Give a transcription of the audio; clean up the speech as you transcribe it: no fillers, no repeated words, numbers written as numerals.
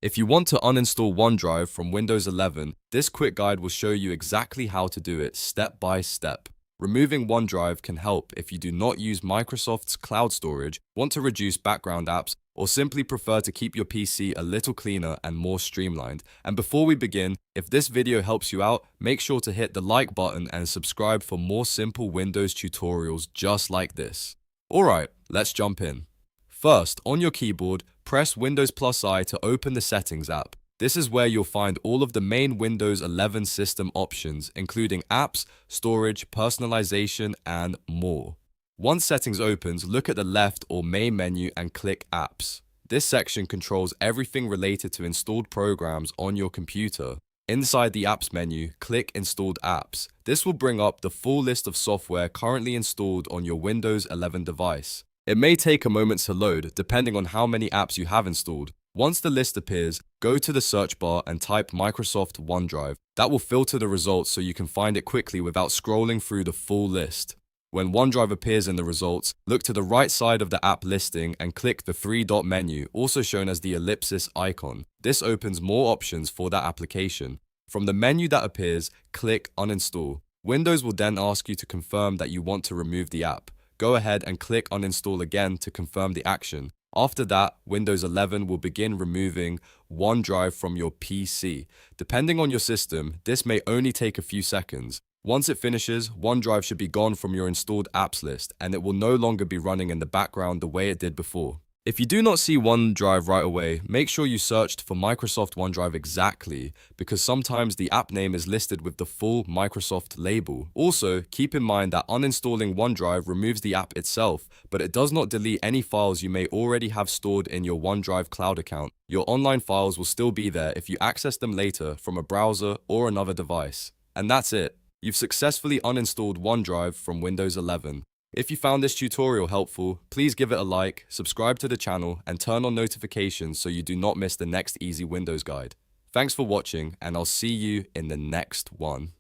If you want to uninstall OneDrive from Windows 11, this quick guide will show you exactly how to do it step by step. Removing OneDrive can help if you do not use Microsoft's cloud storage, want to reduce background apps, or simply prefer to keep your PC a little cleaner and more streamlined. And before we begin, if this video helps you out, make sure to hit the like button and subscribe for more simple Windows tutorials just like this. Alright, let's jump in. First, on your keyboard, press Windows+I to open the Settings app. This is where you'll find all of the main Windows 11 system options, including apps, storage, personalization, and more. Once Settings opens, look at the left or main menu and click Apps. This section controls everything related to installed programs on your computer. Inside the Apps menu, click Installed Apps. This will bring up the full list of software currently installed on your Windows 11 device. It may take a moment to load, depending on how many apps you have installed. Once the list appears, go to the search bar and type Microsoft OneDrive. That will filter the results so you can find it quickly without scrolling through the full list. When OneDrive appears in the results, look to the right side of the app listing and click the three-dot menu, also shown as the ellipsis icon. This opens more options for that application. From the menu that appears, click Uninstall. Windows will then ask you to confirm that you want to remove the app. Go ahead and click Uninstall again to confirm the action. After that, Windows 11 will begin removing OneDrive from your PC. Depending on your system, this may only take a few seconds. Once it finishes, OneDrive should be gone from your installed apps list, and it will no longer be running in the background the way it did before. If you do not see OneDrive right away, make sure you searched for Microsoft OneDrive exactly, because sometimes the app name is listed with the full Microsoft label. Also, keep in mind that uninstalling OneDrive removes the app itself, but it does not delete any files you may already have stored in your OneDrive cloud account. Your online files will still be there if you access them later from a browser or another device. And that's it. You've successfully uninstalled OneDrive from Windows 11. If you found this tutorial helpful, please give it a like, subscribe to the channel, and turn on notifications so you do not miss the next easy Windows guide. Thanks for watching, and I'll see you in the next one.